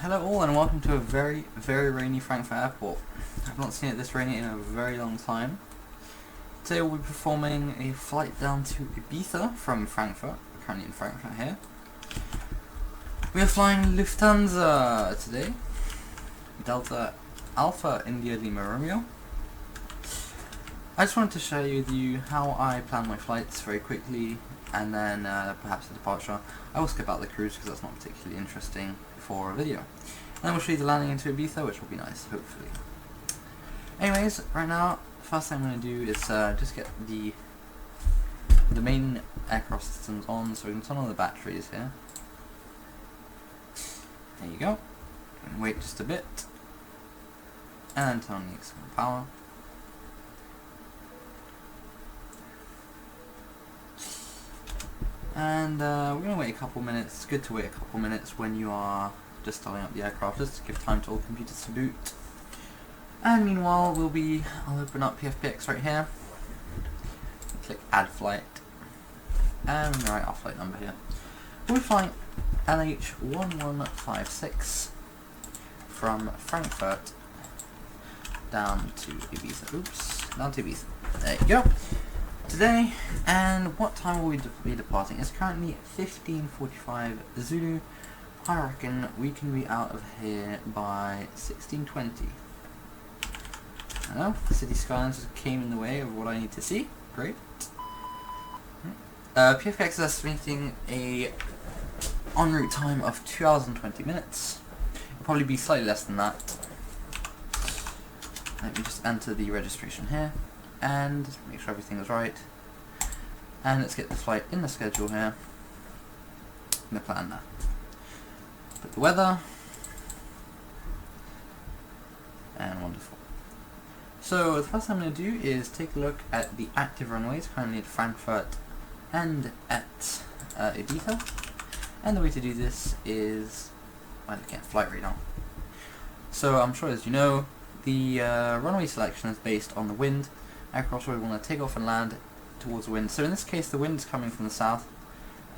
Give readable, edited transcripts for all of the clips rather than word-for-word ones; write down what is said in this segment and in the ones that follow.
Hello all and welcome to a very rainy Frankfurt airport. I've not seen it this rainy in a very long time. Today we'll be performing a flight down to Ibiza from Frankfurt. We're currently in Frankfurt here. We are flying Lufthansa today. Delta Alpha India Lima Romeo. I just wanted to share with you how I plan my flights very quickly, and then perhaps the departure. I will skip out the cruise because that's not particularly interesting for a video. And then we'll show you the landing into Ibiza, which will be nice, hopefully. Anyways, right now, the first thing I'm going to do is just get the main aircraft systems on, so we can turn on the batteries here. There you go. And wait just a bit. And turn on the external power. And we're going to wait a couple minutes. It's good to wait a couple minutes when you are just starting up the aircraft, just to give time to all computers to boot. And meanwhile, I'll open up PFPX right here. Click Add Flight. And we're going to write our flight number here. We'll be flying LH1156 from Frankfurt down to Ibiza. Down to Ibiza. There you go. Today, and what time will we be departing? It's currently 15:45 Zulu. I reckon we can be out of here by 16:20. I know, city skylines just came in the way of what I need to see. Great. PFX is estimating a en route time of 2 hours and 20 minutes. It'll probably be slightly less than that. Let me just enter the registration here and make sure everything is right. And let's get the flight in the schedule here. In the plan now. Put the weather. And wonderful. So the first thing I'm going to do is take a look at the active runways currently at Frankfurt and at Ibiza. And the way to do this is by looking at flight radar. So I'm sure, as you know, the runway selection is based on the wind. Aircraft where we want to take off and land towards the wind. So in this case, the wind is coming from the south,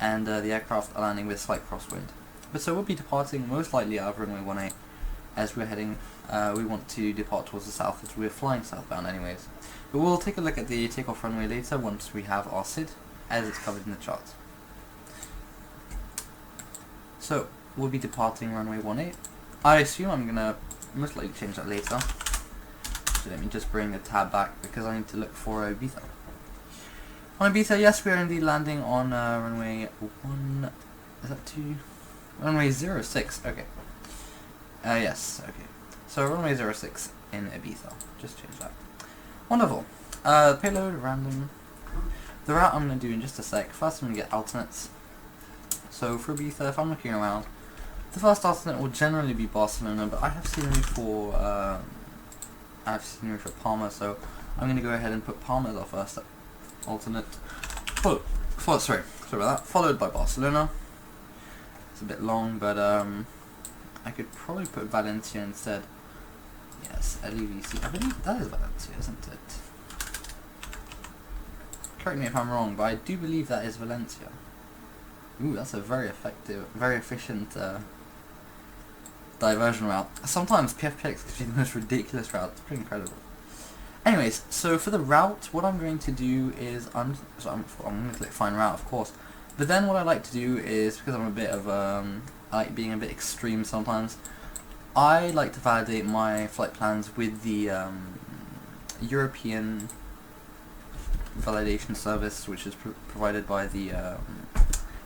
and the aircraft are landing with slight crosswind. But so we'll be departing most likely out of runway 18 as we're heading. We want to depart towards the south as we're flying southbound anyways. But we'll take a look at the takeoff runway later once we have our SID as it's covered in the chart. So we'll be departing runway 18. I assume I'm gonna most likely change that later. So let me just bring the tab back because I need to look for Ibiza. On Ibiza, yes, we are indeed landing on runway 1. Is that 2? Runway 06. Okay. Yes. Okay. So runway 06 in Ibiza. Just change that. Wonderful. Payload random. The route I'm going to do in just a sec. First, I'm going to get alternates. So for Ibiza, if I'm looking around, the first alternate will generally be Barcelona, but I have scenery for Palma, so I'm going to go ahead and put Palma as our first alternate. Sorry about that. Followed by Barcelona. It's a bit long, but I could probably put Valencia instead. Yes, LEVC. I believe that is Valencia, isn't it? Correct me if I'm wrong, but I do believe that is Valencia. Ooh, that's a very effective, very efficient diversion route. Sometimes PFPX gives you the most ridiculous route. It's pretty incredible. Anyways, so for the route, what I'm going to do is I'm going to click find route, of course. But then what I like to do is, because I'm a bit of I like being a bit extreme sometimes, I like to validate my flight plans with the European validation service, which is provided by the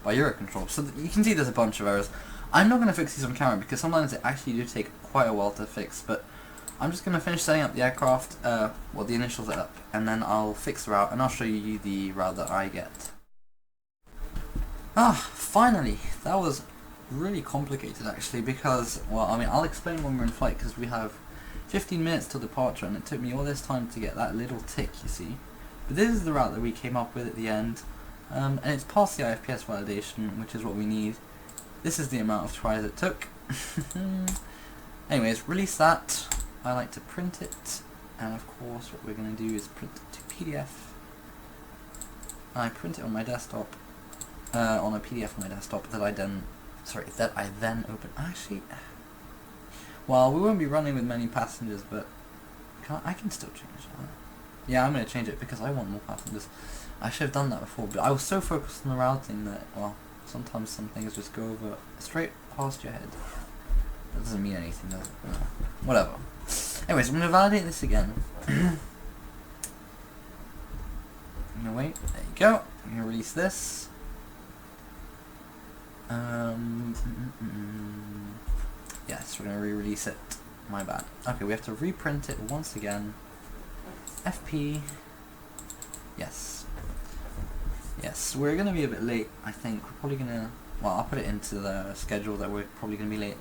by Eurocontrol. So you can see there's a bunch of errors. I'm not going to fix these on camera because sometimes they actually do take quite a while to fix, but I'm just going to finish setting up the aircraft, the initial setup, and then I'll fix the route and I'll show you the route that I get. Finally! That was really complicated actually because, well, I mean, I'll explain when we're in flight because we have 15 minutes till departure and it took me all this time to get that little tick, you see. But this is the route that we came up with at the end, and it's past the IFPS validation, which is what we need. This is the amount of tries it took. Anyways, release that. I like to print it, and of course what we're going to do is print it to PDF. I print it on my desktop, on a PDF on my desktop that I then open. Actually, Well, we won't be running with many passengers, but I can still change that. Yeah, I'm going to change it because I want more passengers. I should have done that before, but I was so focused on the routing that, well, sometimes some things just go over straight past your head. That doesn't mean anything, does it? No. Whatever. Anyways, I'm going to validate this again. I'm going to wait. There you go. I'm going to release this. Yes, we're going to re-release it. My bad. Okay, we have to reprint it once again. FP. Yes. Yes, we're going to be a bit late, I think. We're probably going to... Well, I'll put it into the schedule that we're probably going to be late.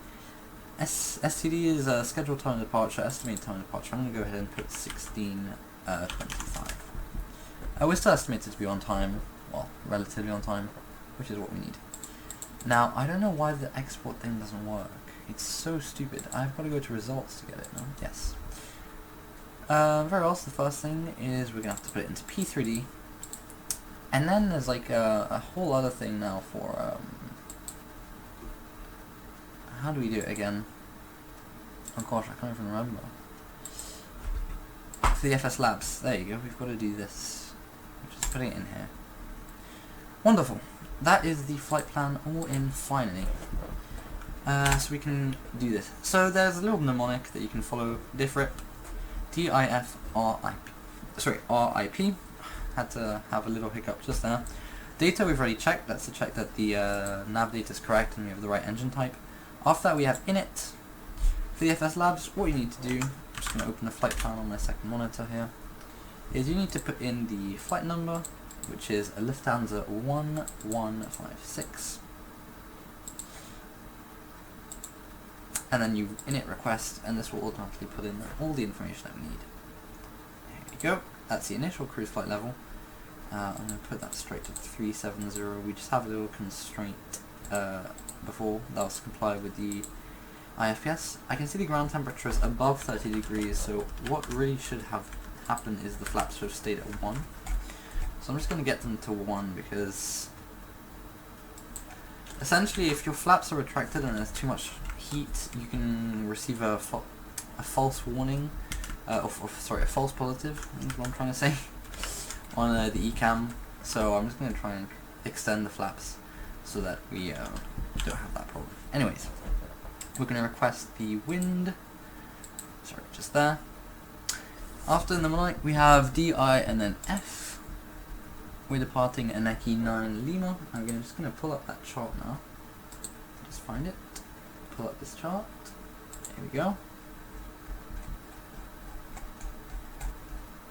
STD is scheduled time of departure, estimated time of departure. I'm going to go ahead and put 16:25. We're still estimated to be on time. Well, relatively on time, which is what we need. Now, I don't know why the export thing doesn't work. It's so stupid. I've got to go to results to get it now. Yes. Very well, so the first thing is we're going to have to put it into P3D. And then there's like a whole other thing now for... how do we do it again? Oh gosh, I can't even remember. For the FSLabs. There you go, we've got to do this. We're just putting it in here. Wonderful. That is the flight plan all in finally. So we can do this. So there's a little mnemonic that you can follow. DIFRIP. DIF RIP. Sorry, RIP. Had to have a little hiccup just there. Data we've already checked. That's to check that the nav data is correct and we have the right engine type. After that we have init. For the FSLabs, what you need to do, I'm just going to open the flight plan on my second monitor here, is you need to put in the flight number, which is a Lufthansa 1156. And then you init request, and this will automatically put in all the information that we need. There you go. That's the initial cruise flight level. I'm going to put that straight to 370. We just have a little constraint before that was to comply with the IFPS. I can see the ground temperature is above 30 degrees, so what really should have happened is the flaps should have stayed at 1. So I'm just going to get them to 1 because essentially if your flaps are retracted and there's too much heat, you can receive a false warning, sorry, a false positive is what I'm trying to say, on the ECAM. So I'm just going to try and extend the flaps so that we don't have that problem. Anyways, we're going to request the wind, sorry, just there. After the mnemonic we have DI and then F. We're departing ANEKI 9 Lima. I'm just going to pull up that chart now. Just find it. Pull up this chart. There we go.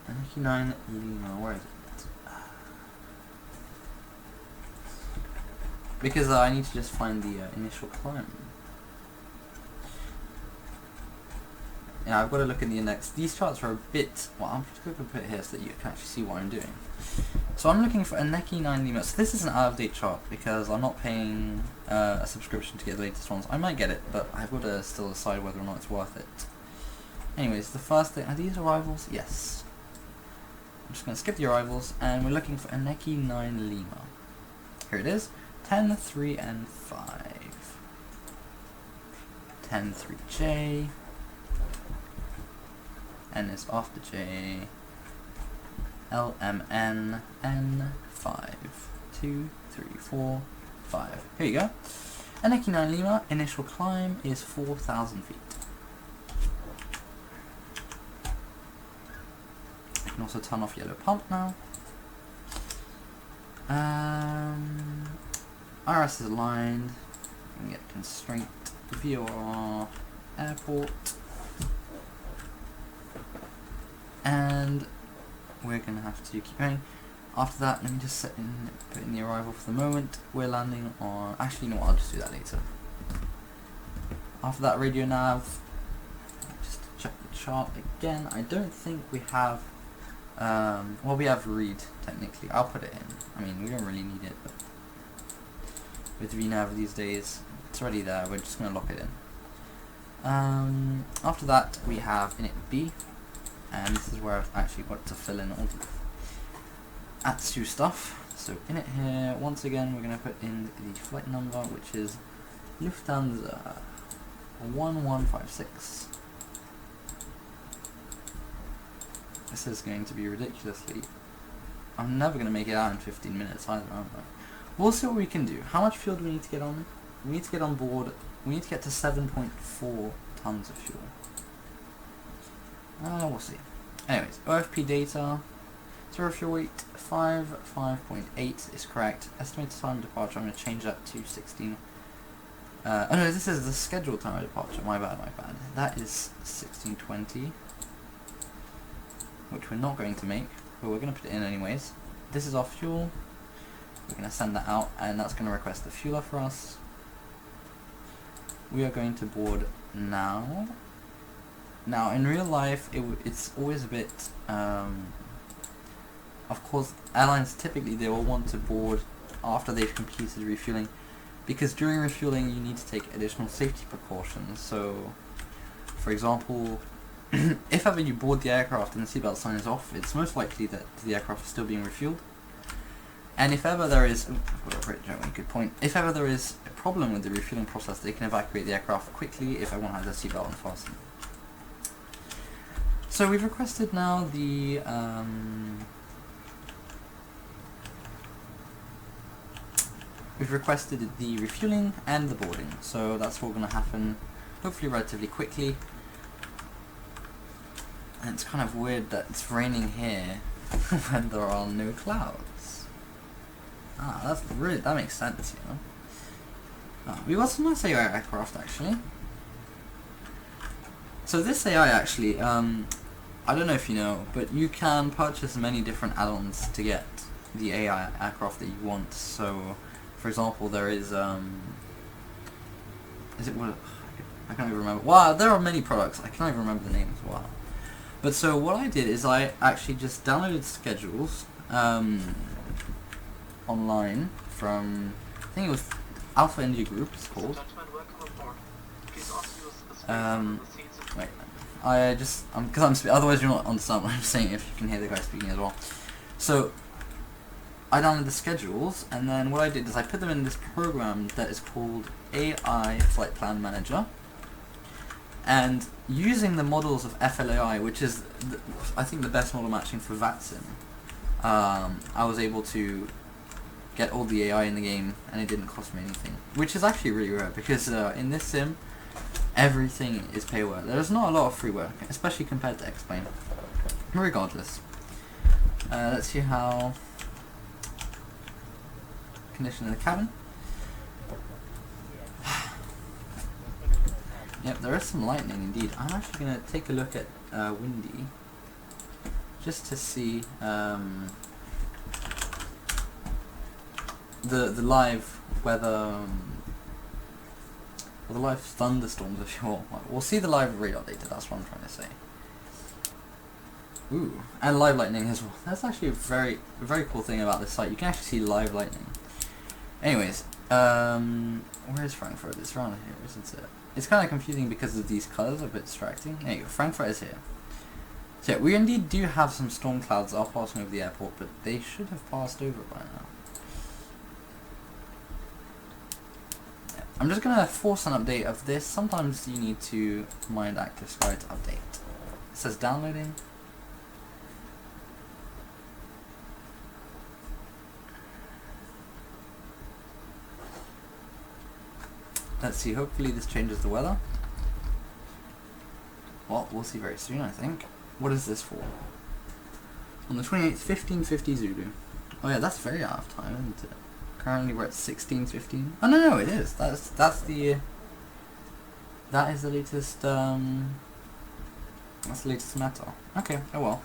ANEKI 9 Lima, where is it? Because I need to just find the initial climb. Yeah, I've got to look in the index. These charts are a bit... Well, I'm just going to put it here so that you can actually see what I'm doing. So I'm looking for ANEKI 9 Lima. So this is an out-of-date chart because I'm not paying a subscription to get the latest ones. I might get it, but I've got to still decide whether or not it's worth it. Anyways, the first thing... Are these arrivals? Yes. I'm just going to skip the arrivals, and we're looking for ANEKI 9 Lima. Here it is. 10, 3, and 5. 10, 3J. N is after J. LMN N 5. 2, 3, 4, 5. Here you go. ANEKI 9 Lima, initial climb is 4,000 feet. You can also turn off yellow pump now. RS is aligned. You can get constraint VOR airport. And we're going to have to keep going. After that, let me just put in the arrival for the moment. We're landing on... Actually, you know what, I'll just do that later. After that, radio nav. Just check the chart again. I don't think we have... well, we have read, technically. I'll put it in. I mean, we don't really need it, but... With VNav these days, it's already there. We're just going to lock it in. After that, we have init B. And this is where I've actually got to fill in all the ATSU stuff. So in it here, once again, we're going to put in the flight number, which is Lufthansa 1156. This is going to be ridiculously... I'm never going to make it out in 15 minutes either, aren't I? We'll see what we can do. How much fuel do we need to get on? We need to get on board... We need to get to 7.4 tons of fuel. We'll see. Anyways, OFP data. Zero fuel weight, 5.8 is correct. Estimated time of departure, I'm going to change that to 16... oh no, this is the scheduled time of departure, my bad. That is 16:20. Which we're not going to make, but we're going to put it in anyways. This is our fuel. We're going to send that out, and that's going to request the fueler for us. We are going to board now. Now, in real life, it's always a bit... of course, airlines typically, they will want to board after they've completed refueling, because during refueling you need to take additional safety precautions. So, for example, if ever you board the aircraft and the seatbelt sign is off, it's most likely that the aircraft is still being refueled. And if ever there is, good point. If ever there is a problem with the refueling process, they can evacuate the aircraft quickly if everyone has their seatbelt unfastened. So we've requested now the refueling and the boarding. So that's all going to happen hopefully relatively quickly. And it's kind of weird that it's raining here when there are no clouds. That makes sense, you know. We got some nice AI aircraft actually. So this AI actually, I don't know if you know, but you can purchase many different add-ons to get the AI aircraft that you want. So, for example, there is what? I can't even remember. Wow, there are many products. I can't even remember the name as well. But so what I did is I actually just downloaded schedules online from, I think it was Alpha India Group, it's called. Wait, otherwise you'll not understand what I'm saying if you can hear the guy speaking as well. So I downloaded the schedules, and then what I did is I put them in this program that is called AI Flight Plan Manager. And using the models of FLAI, which is, I think, the best model matching for VATSIM, I was able to get all the AI in the game, and it didn't cost me anything. Which is actually really rare, because in this sim, everything is payware. There's not a lot of freeware, especially compared to X-Plane. Regardless. Let's see how... Condition in the cabin. Yep, there is some lightning indeed. I'm actually going to take a look at Windy, just to see the live weather, or the live thunderstorms if you will. We'll see the live radar data, that's what I'm trying to say. Ooh, and live lightning as well. That's actually a very cool thing about this site. You can actually see live lightning. Anyways, where is Frankfurt? It's around here, isn't it? It's kind of confusing because of these colours, a bit distracting. There you go, Frankfurt is here. So yeah, we indeed do have some storm clouds that are passing over the airport, but they should have passed over by now. Yeah, I'm just going to force an update of this. Sometimes you need to mind Active Sky to update. It says downloading. Let's see, hopefully this changes the weather. Well, we'll see very soon, I think. What is this for? On the 28th, 1550 Zulu. Oh yeah, that's very out of time, isn't it? Currently we're at 1615. Oh no, it is. That's the... That is the latest, that's the latest matter. Okay, oh well.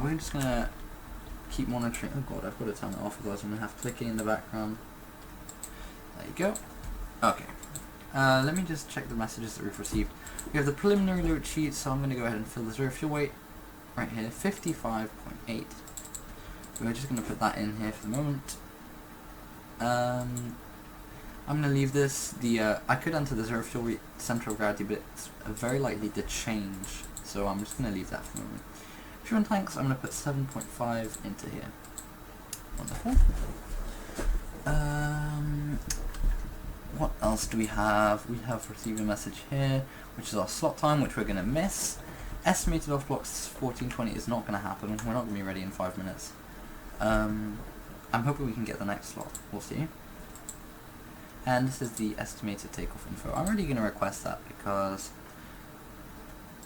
We're just gonna keep monitoring. Oh god, I've got to turn it off, otherwise I'm gonna have clicking in the background. There you go. Okay, let me just check the messages that we've received. We have the preliminary load sheet, so I'm going to go ahead and fill the zero fuel weight right here, 55.8. We're just going to put that in here for the moment. I'm going to leave this. I could enter the zero fuel weight center of gravity, but it's very likely to change, so I'm just going to leave that for the moment. Fuel tanks, I'm going to put 7.5 into here. Wonderful. what else do we have? We have received a message here, which is our slot time, which we're going to miss. Estimated off blocks 1420 is not going to happen. We're not going to be ready in 5 minutes. I'm hoping we can get the next slot. We'll see. And this is the estimated takeoff info. I'm already going to request that because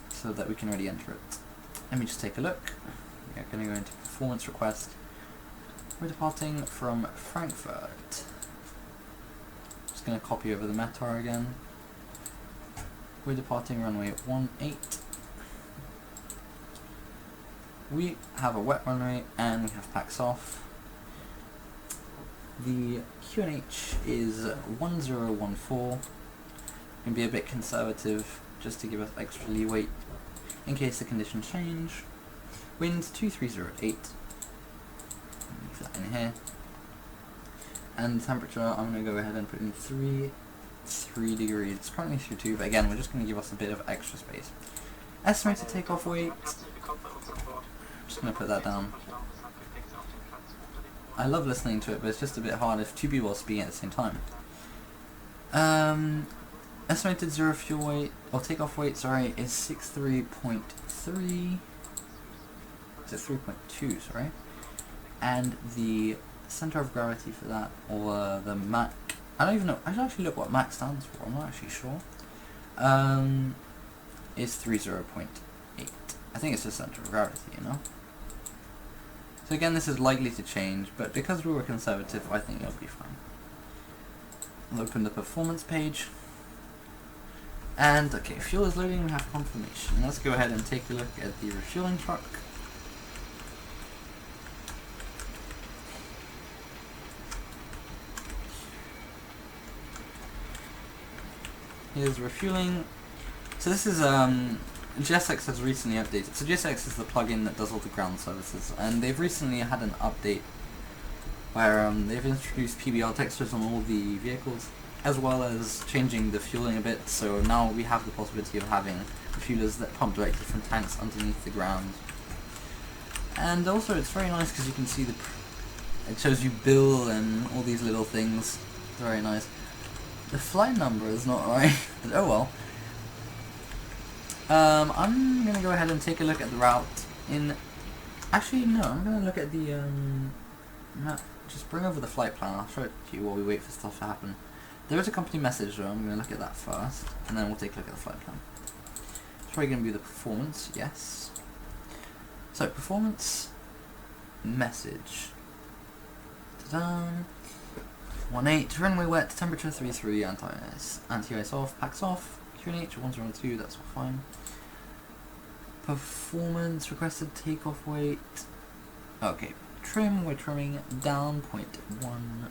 so that we can already enter it. Let me just take a look. We're going to go into performance request. We're departing from Frankfurt. Just going to copy over the METAR again. We're departing runway 18. We have a wet runway and we have packs off. The QNH is 1014. Can be a bit conservative just to give us extra leeway in case the conditions change. Wind 2308. Leave that in here. And temperature, I'm going to go ahead and put in 3 degrees. It's currently 2, but again, we're just going to give us a bit of extra space. Estimated takeoff weight. Just going to put that down. I love listening to it, but it's just a bit hard if 2 people are speaking at the same time. Estimated zero fuel weight, or takeoff weight, sorry, is 63.3. Is it 3.2, sorry? And the center of gravity for that, or the Mach, I don't even know, I should actually look what Mach stands for, I'm not actually sure. Is 30.8. I think it's the center of gravity, you know? So again, this is likely to change, but because we were conservative, I think it'll be fine. I'll open the performance page. And okay, fuel is loading, we have confirmation. Let's go ahead and take a look at the refueling truck. Here's refueling. So this is GSX has recently updated. So GSX is the plugin that does all the ground services, and they've recently had an update where they've introduced PBR textures on all the vehicles, as well as changing the fueling a bit. So now we have the possibility of having refuelers that pump directly from tanks underneath the ground. And also it's very nice because you can see it shows you bill and all these little things. It's very nice. The flight number is not right, but oh well. I'm gonna go ahead and take a look at the route in. Actually, no, I'm gonna look at the map. Just bring over the flight plan. I'll show it to you while we wait for stuff to happen. There is a company message though. I'm gonna look at that first, and then we'll take a look at the flight plan. It's probably gonna be the performance. Yes. So performance message. Ta-da! 18, runway wet, temperature 33, anti-ice off, packs off, QNH 102, that's all fine. Performance, requested takeoff weight. Okay, trim, we're trimming down 0.1.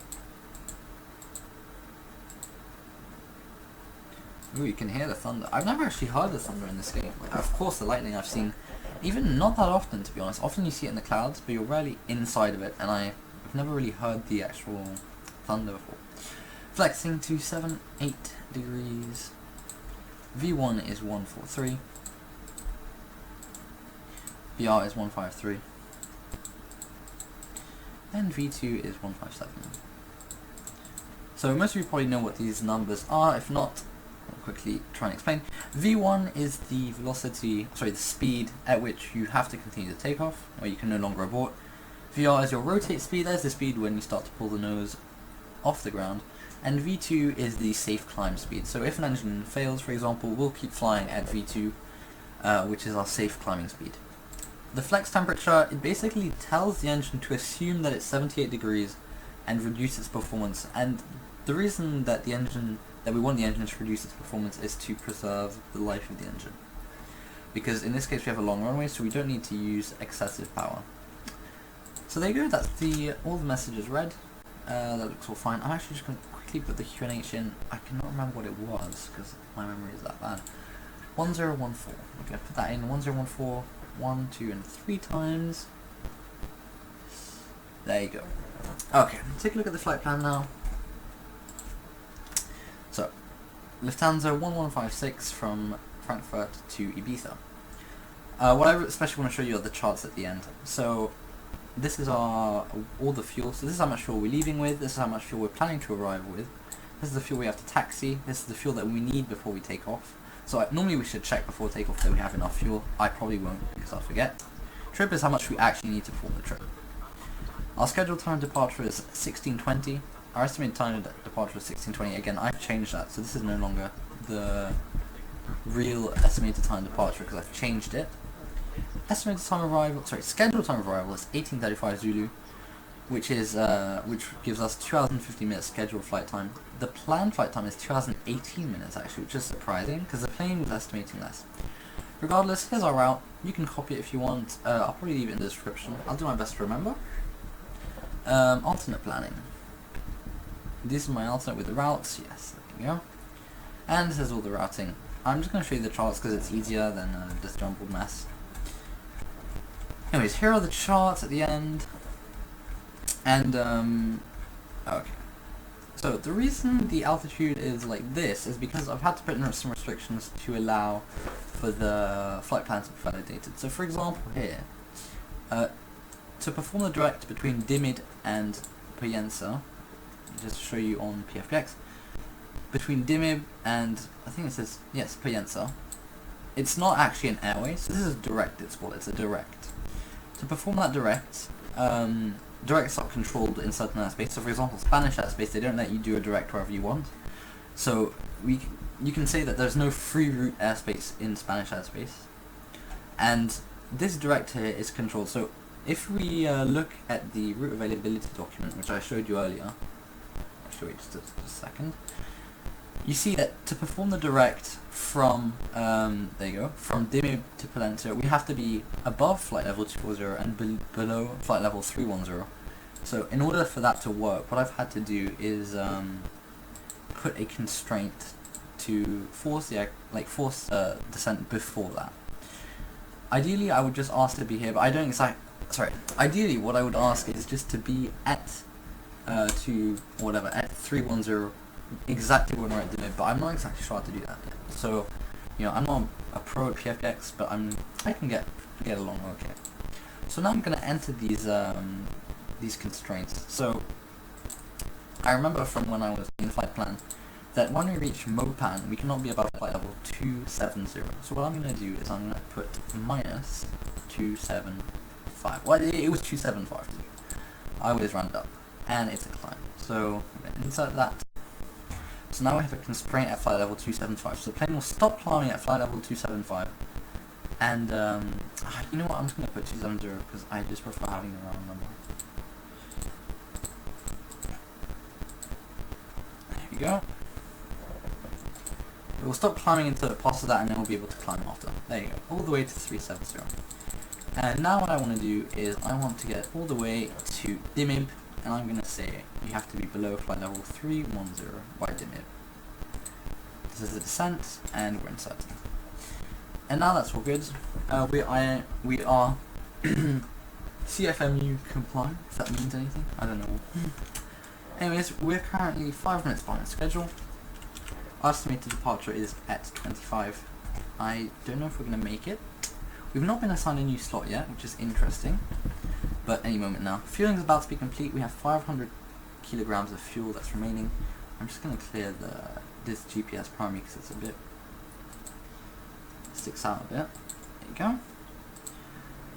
Ooh, you can hear the thunder. I've never actually heard the thunder in this game. Like, of course the lightning I've seen, even not that often to be honest. Often you see it in the clouds, but you're rarely inside of it, and I've never really heard the actual thunder before. Flexing to 7-8 degrees. V1 is 143. VR is 153. And V2 is 157. So most of you probably know what these numbers are. If not, I'll quickly try and explain. V1 is the velocity, sorry, the speed at which you have to continue to take off, or you can no longer abort. VR is your rotate speed. There's the speed when you start to pull the nose off the ground, and V2 is the safe climb speed. So if an engine fails, for example, we'll keep flying at V2, which is our safe climbing speed. The flex temperature, it basically tells the engine to assume that it's 78 degrees and reduce its performance, and the reason that we want the engine to reduce its performance is to preserve the life of the engine, because in this case we have a long runway, so we don't need to use excessive power. So there you go, that's all the messages read. That looks all fine. I'm actually just going to quickly put the QNH in. I cannot remember what it was because my memory is that bad. 1014. Okay, put that in. 1014, 1, 2, and 3 times. There you go. Okay, take a look at the flight plan now. So, Lufthansa 1156 from Frankfurt to Ibiza. What I especially want to show you are the charts at the end. So, this is all the fuel. So this is how much fuel we're leaving with, this is how much fuel we're planning to arrive with, This is the fuel we have to taxi. This is the fuel that we need before we take off. So normally we should check before takeoff that we have enough fuel. I probably won't because I'll forget. Trip is how much we actually need to perform the trip. Our scheduled time of departure is 16:20. Our estimated time of departure is 16:20. Again, I've changed that, so this is no longer the real estimated time of departure because I've changed it. Estimated time of arrival, scheduled time of arrival is 18:35 Zulu, which gives us 2 hours and 50 minutes scheduled flight time. The planned flight time is 2 hours and 18 minutes actually, which is surprising because the plane was estimating less. Regardless, here's our route. You can copy it if you want. I'll probably leave it in the description. I'll do my best to remember. Alternate planning. This is my alternate with the routes. Yes, there we go. And this is all the routing. I'm just going to show you the charts because it's easier than this jumbled mess. Anyways, here are the charts at the end. And, okay. So, the reason the altitude is like this is because I've had to put in some restrictions to allow for the flight plan to be validated. So, for example, here, to perform the direct between DIMIB and Pienza, just to show you on PFPX, between DIMIB and, I think it says, yes, Pienza, it's not actually an airway, so this is direct, it's called, it's a direct. To perform that direct, directs are controlled in certain airspace. So for example, Spanish airspace, they don't let you do a direct wherever you want. So you can say that there's no free route airspace in Spanish airspace. And this direct here is controlled. So if we look at the route availability document, which I showed you earlier, I'll show you just a second. You see that to perform the direct from, there you go, from DIMIB to Polenta, we have to be above flight level 240 and below flight level 310. So in order for that to work, what I've had to do is put a constraint to force the descent before that. Ideally, I would just ask to be here, but I don't ideally, what I would ask is just to be at at 310. Exactly when we're at DIMIB, but I'm not exactly sure how to do that yet. So, I'm not a pro at PFX, but I can get along okay. So now I'm going to enter these constraints. So I remember from when I was in flight plan that when we reach MOPAN, we cannot be above flight level 270. So what I'm going to do is I'm going to put minus 275. Well, it was 275 to do. I always round up, and it's a climb. So I'm going to insert that. So now we have a constraint at flight level 275. So the plane will stop climbing at flight level 275. And, you know what, I'm just going to put 270 because I just prefer having the round number. There we go. It will stop climbing until it passes that, and then we'll be able to climb after. There you go, all the way to 370. And now what I want to do is I want to get all the way to DIMIB. And I'm going to say you have to be below flight level 310 by DIMIB. This is the descent, and we're inserting. And now that's all good. We are CFMU compliant, if that means anything. I don't know. Anyways, we're currently 5 minutes behind schedule. Our estimated departure is at 25. I don't know if we're going to make it. We've not been assigned a new slot yet, which is interesting. But any moment now. Fueling is about to be complete. We have 500 kilograms of fuel that's remaining. I'm just going to clear this GPS primary because it's a bit sticks out a bit. There you go.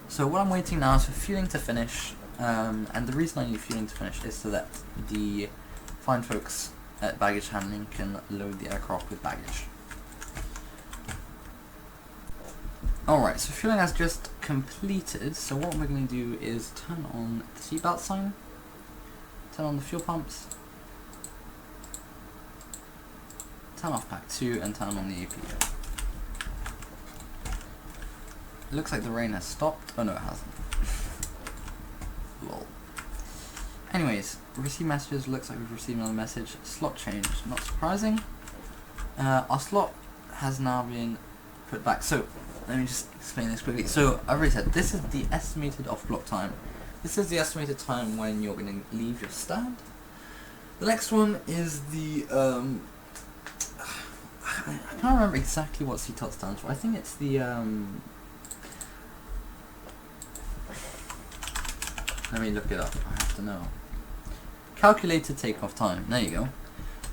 So what I'm waiting now is for fueling to finish. And the reason I need fueling to finish is so that the fine folks at baggage handling can load the aircraft with baggage. Alright, so fueling has just completed, so what we're going to do is turn on the seatbelt sign, turn on the fuel pumps, turn off pack 2 and turn on the AP. It looks like the rain has stopped. Oh no, it hasn't. Lol. Anyways, receive messages. Looks like we've received another message. Slot change. Not surprising. Our slot has now been put back. So let me just explain this quickly. So I've already said this is the estimated off block time. This is the estimated time when you're going to leave your stand. The next one is the I can't remember exactly what CTOT stands for. I think it's the let me look it up. I have to know. Calculated takeoff time. There you go.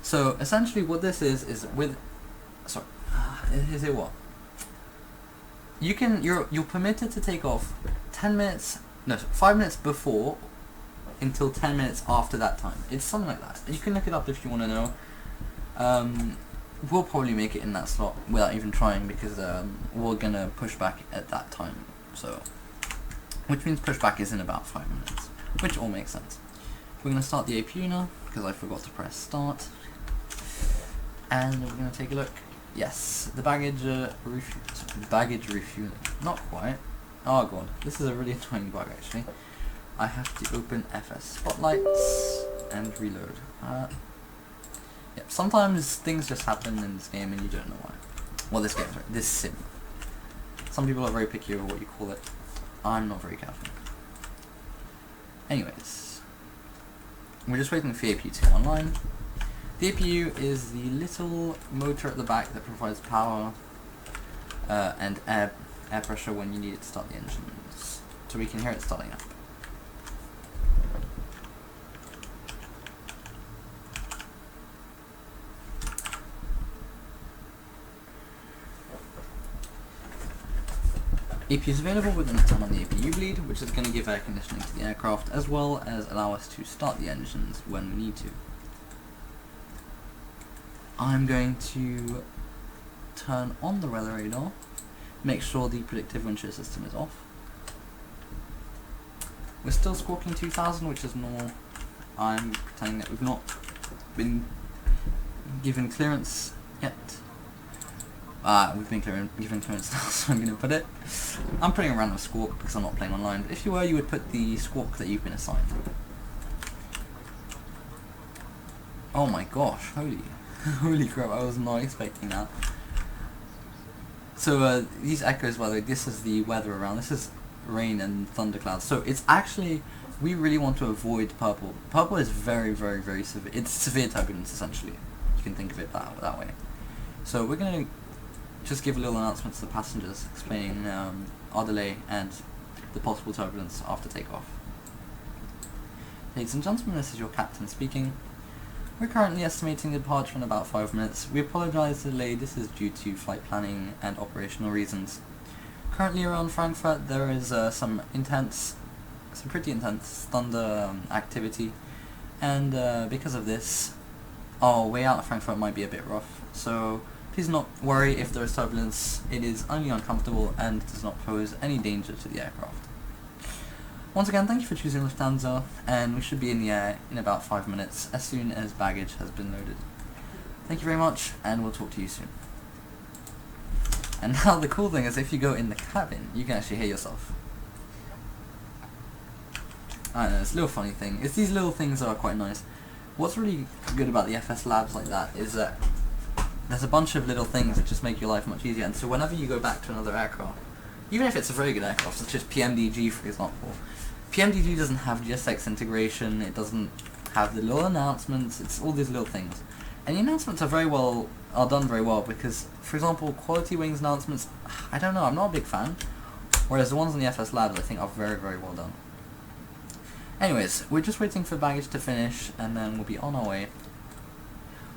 So essentially what this is with, sorry, is it what? You're permitted to take off 10 minutes, no, 5 minutes before until 10 minutes after that time. It's something like that. You can look it up if you want to know. We'll probably make it in that slot without even trying, because we're gonna push back at that time. So, which means pushback is in about 5 minutes, which all makes sense. We're gonna start the APU now because I forgot to press start, and we're gonna take a look. Yes, the baggage refueling. Not quite. Oh god, this is a really annoying bug actually. I have to open FS spotlights and reload. Yep, sometimes things just happen in this game and you don't know why. Well, this game, sorry, this sim. Some people are very picky over what you call it. I'm not very careful. Anyways, we're just waiting for the APU to go online. The APU is the little motor at the back that provides power and air pressure when you need it to start the engines. So we can hear it starting up. APU is available with an turn on the APU bleed, which is going to give air conditioning to the aircraft, as well as allow us to start the engines when we need to. I'm going to turn on the weather radar, make sure the predictive wind shear system is off. We're still squawking 2000, which is normal. I'm pretending that we've not been given clearance yet. We've been given clearance now, so I'm going to put it. I'm putting a random squawk because I'm not playing online, but if you were, you would put the squawk that you've been assigned. Oh my gosh, holy crap, I was not expecting that. So these echoes, by the way, this is the weather around. This is rain and thunderclouds. So it's actually, we really want to avoid purple. Purple is very, very, very severe. It's severe turbulence, essentially. You can think of it that way. So we're going to just give a little announcement to the passengers explaining our delay and the possible turbulence after takeoff. Ladies and gentlemen, this is your captain speaking. We're currently estimating the departure in about 5 minutes. We apologise for the delay. This is due to flight planning and operational reasons. Currently around Frankfurt there is some pretty intense thunder activity, and because of this, our way out of Frankfurt might be a bit rough. So please not worry if there is turbulence. It is only uncomfortable and does not pose any danger to the aircraft. Once again, thank you for choosing Lufthansa, and we should be in the air in about 5 minutes as soon as baggage has been loaded. Thank you very much, and we'll talk to you soon. And now the cool thing is, if you go in the cabin, you can actually hear yourself. I don't know, it's a little funny thing. These little things are quite nice. What's really good about the FSLabs like that is that there's a bunch of little things that just make your life much easier, and so whenever you go back to another aircraft, even if it's a very good aircraft, such as PMDG for example, PMDG doesn't have GSX integration, it doesn't have the little announcements, it's all these little things. And the announcements are done very well, because, for example, Quality Wings announcements, I don't know, I'm not a big fan, whereas the ones on the FSLabs I think are very, very well done. Anyways, we're just waiting for baggage to finish, and then we'll be on our way.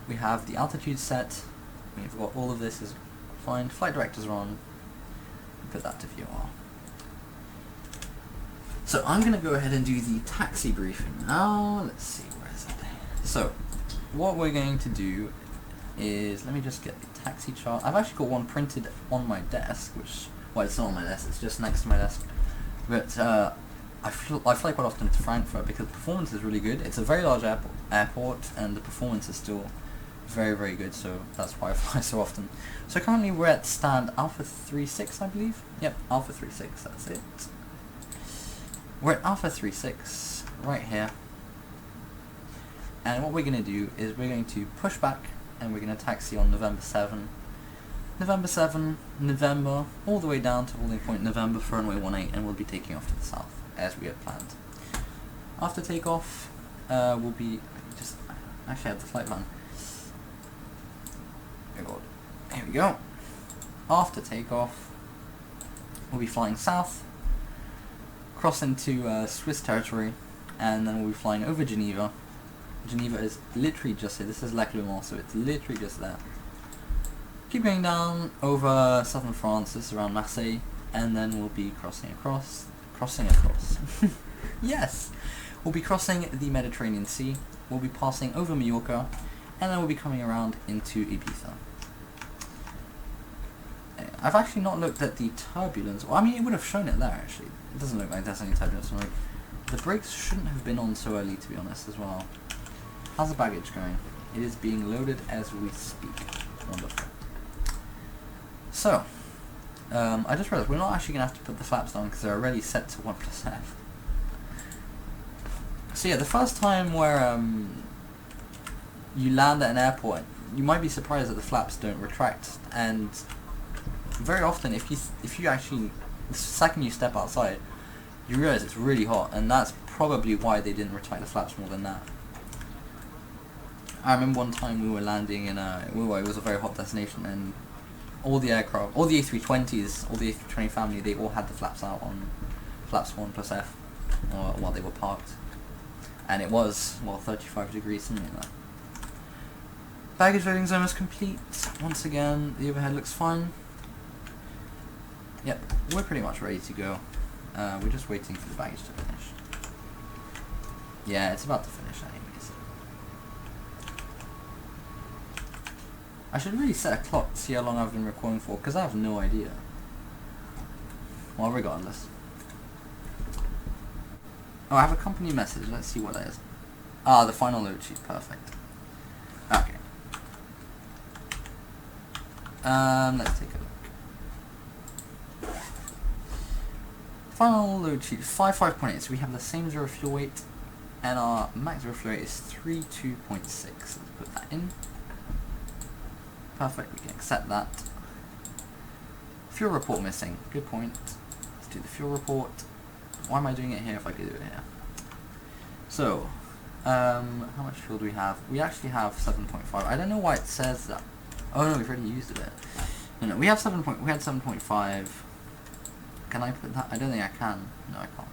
We have the altitude set, we've got all of this is fine, flight directors are on, put that to VOR. So I'm going to go ahead and do the taxi briefing now. Let's see, where is it? So, what we're going to do is, let me just get the taxi chart. I've actually got one printed on my desk, which, well, it's not on my desk, it's just next to my desk. But I fly quite often to Frankfurt because the performance is really good. It's a very large airport, and the performance is still very, very good, so that's why I fly so often. So currently we're at stand Alpha 36, I believe. Yep, Alpha 36, that's it. We're at Alpha 36, right here. And what we're going to do is we're going to push back, and we're going to taxi on November 7. November 7, November, all the way down to holding point November for runway 18, and we'll be taking off to the south, as we had planned. After takeoff, we'll be, actually I have the flight plan. Oh god, here we go. After takeoff, we'll be flying south, cross into Swiss territory, and then we'll be flying over Geneva Geneva is literally just here. This is Lac Le Mans, so it's literally just there. Keep going down over southern France, this is around Marseille, and then we'll be crossing across. Yes! We'll be crossing the Mediterranean Sea, we'll be passing over Mallorca, and then we'll be coming around into Ibiza. I've actually not looked at the turbulence. Well, I mean, it would have shown it there, actually. It doesn't look like there's any turbulence. Like, the brakes shouldn't have been on so early, to be honest, as well. How's the baggage going? It is being loaded as we speak. Wonderful. So, I just realized we're not actually going to have to put the flaps down because they're already set to 1+F. So yeah, the first time where you land at an airport, you might be surprised that the flaps don't retract, and very often if you actually, the second you step outside, you realize it's really hot, and that's probably why they didn't retract the flaps more than that. I remember one time we were landing in it was a very hot destination, and all the aircraft, all the A320s, all the A320 family, they all had the flaps out on flaps 1+F while they were parked. And it was, well, 35 degrees, something like that. Baggage loading is almost complete. Once again, the overhead looks fine. Yep, we're pretty much ready to go. We're just waiting for the baggage to finish. Yeah, it's about to finish anyways. I should really set a clock to see how long I've been recording for, because I have no idea. Well, regardless. Oh, I have a company message. Let's see what that is. Ah, the final load sheet. Perfect. Okay. Let's take a look. Final load sheet 5.8. So we have the same zero fuel weight, and our max zero fuel weight is 32.6. Let's put that in. Perfect. We can accept that. Fuel report missing. Good point. Let's do the fuel report. Why am I doing it here if I could do it here? So, how much fuel do we have? We actually have 7.5. I don't know why it says that. Oh no, we've already used a bit. No, we have we had 7.5. Can I put that? I don't think I can. No, I can't.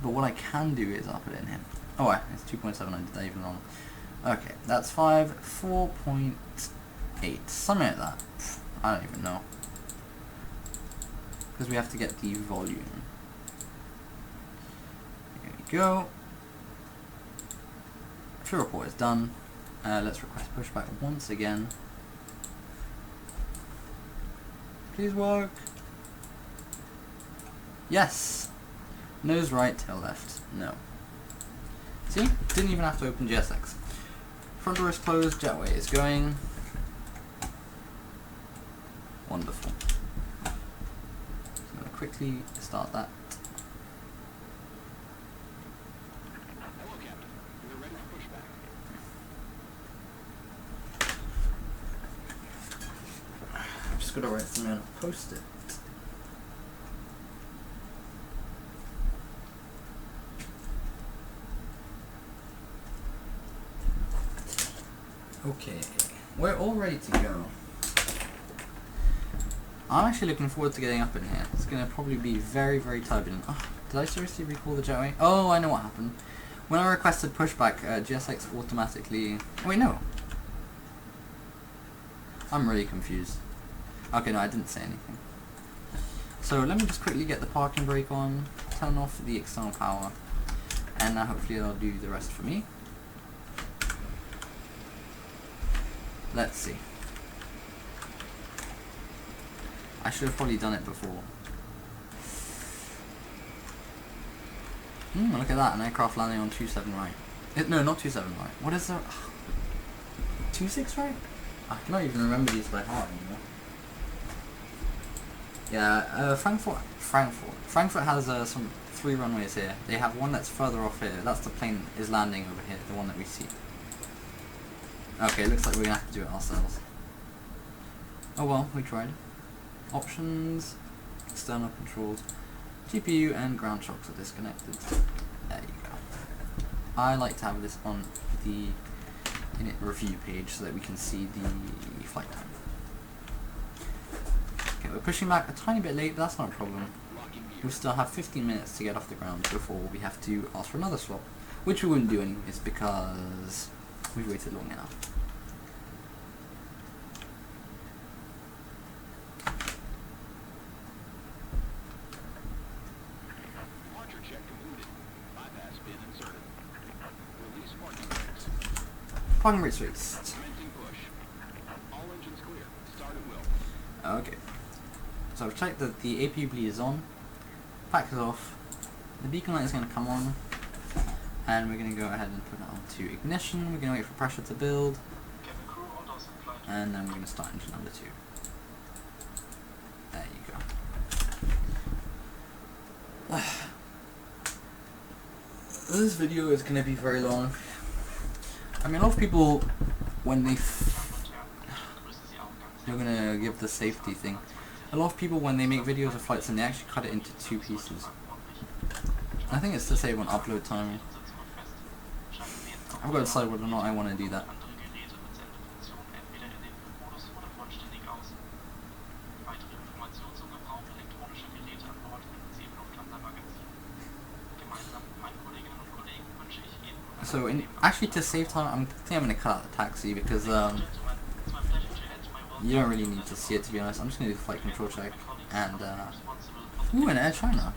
But what I can do is I'll put it in here. Oh, it's 2.7. I did that even wrong. Okay, that's 4.8. Something like that. I don't even know. Because we have to get the volume. Go. Fuel report is done. Let's request pushback once again. Please work. Yes. Nose right, tail left. No. See? Didn't even have to open GSX. Front door is closed. Jetway is going. Wonderful. So I'm going to quickly start that. Just gotta write something on a post-it. Okay, we're all ready to go. I'm actually looking forward to getting up in here. It's gonna probably be very, very turbulent. Oh, did I seriously recall the jetway? Oh, I know what happened. When I requested pushback, GSX automatically... Oh, wait, no. I'm really confused. Okay, no, I didn't say anything. So let me just quickly get the parking brake on, turn off the external power, and now hopefully it'll do the rest for me. Let's see. I should have probably done it before. Look at that, an aircraft landing on 27 right. No, not 27 right. What is that? 26 right? I cannot even remember these by heart anymore. Yeah, Frankfurt has some 3 runways here. They have one that's further off here. That's the plane is landing over here, the one that we see. Okay, looks like we're gonna have to do it ourselves. Oh well, we tried. Options, external controls, GPU and ground shocks are disconnected. There you go. I like to have this on the init review page so that we can see the flight time. Okay, we're pushing back a tiny bit late, but that's not a problem. We'll still have 15 minutes to get off the ground before we have to ask for another swap. which we wouldn't do anyways because we've waited long enough. Parking brakes released. Okay. So I've checked that the APU bleed is on. Pack is off. The beacon light is going to come on. And we're going to go ahead and put it onto ignition. We're going to wait for pressure to build. And then we're going to start engine number 2. There you go. This video is going to be very long. I mean, a lot of people, when you're going to give the safety thing, a lot of people when they make videos of flights and they actually cut it into 2 pieces. I think it's to save on upload time. I've got to decide whether or not I want to do that. So, actually to save time, I think I'm going to cut out the taxi because you don't really need to see it, to be honest. I'm just going to do the flight control check and, ooh, an Air China.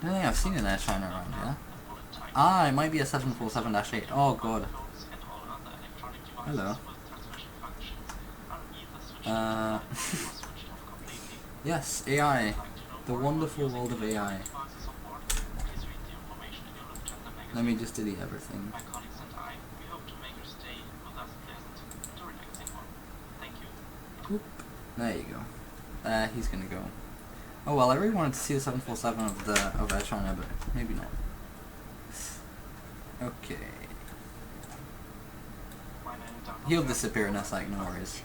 I don't think I've seen an Air China around here. Ah, it might be a 747-8. Oh god. Hello. Yes, AI. The wonderful world of AI. Let me just delete everything. Oop. There you go. He's gonna go. Oh well, I really wanted to see the 747 of Air China, but maybe not. Okay. He'll disappear in a sec, no worries.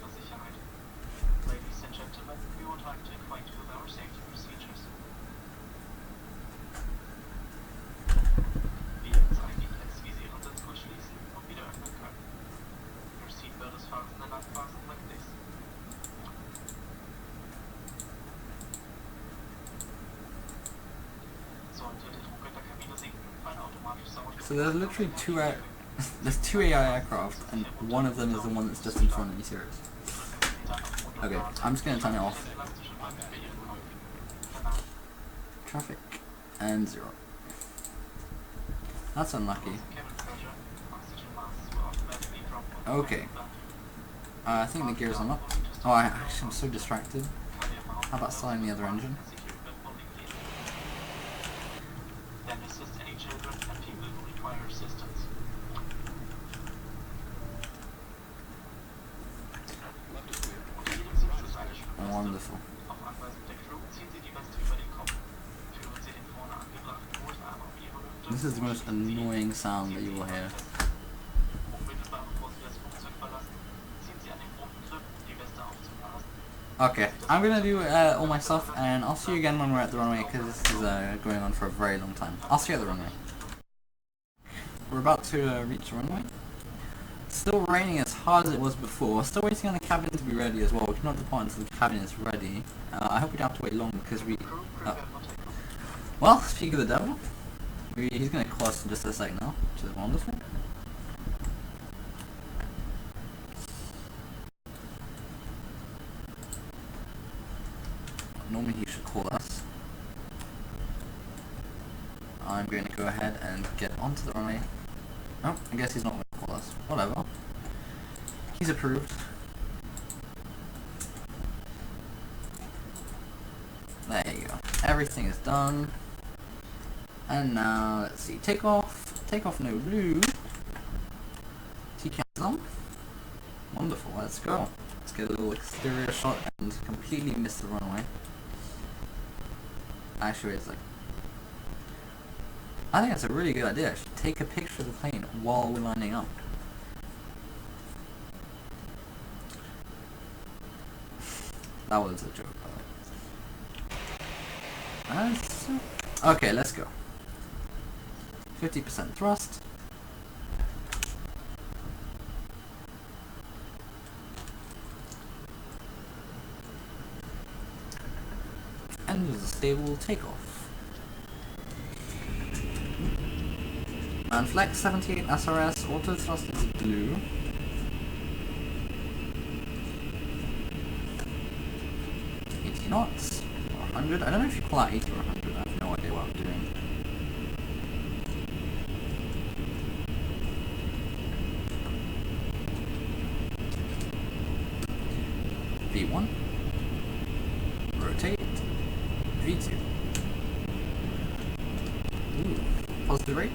So there's literally there's 2 AI aircraft, and one of them is the one that's just in front of me, serious. Okay, I'm just gonna turn it off. Traffic, and 0. That's unlucky. Okay. I think the gears are up. Oh, I'm so distracted. How about starting the other engine? Wonderful. This is the most annoying sound that you will hear. Okay, I'm gonna do all my stuff, and I'll see you again when we're at the runway, because this is going on for a very long time. I'll see you at the runway. We're about to reach the runway. It's still raining as hard as it was before. Still waiting on the cabin to be ready as well. We cannot depart until the cabin is ready. I hope we don't have to wait long, because we... well, speak of the devil. He's gonna call us in just a sec now, which is wonderful. Normally he should call us. I'm going to go ahead and get onto the runway. Oh, I guess he's not going to call us. Whatever. He's approved. There you go. Everything is done. And now, let's see. Take off. Take off no blue. TCAM's on. Wonderful. Let's go. Let's get a little exterior shot and completely miss the runway. Actually, it's like... I think that's a really good idea. Actually, take a picture of the plane while we're lining up. That was a joke, by the way. Okay, let's go. 50% thrust. And there's a stable takeoff. And flex 78 SRS, auto thrust is blue. Knots or 100. I don't know if you call that 80 or 100. I have no idea what I'm doing. V1. Rotate. V2. Ooh. Positive rate.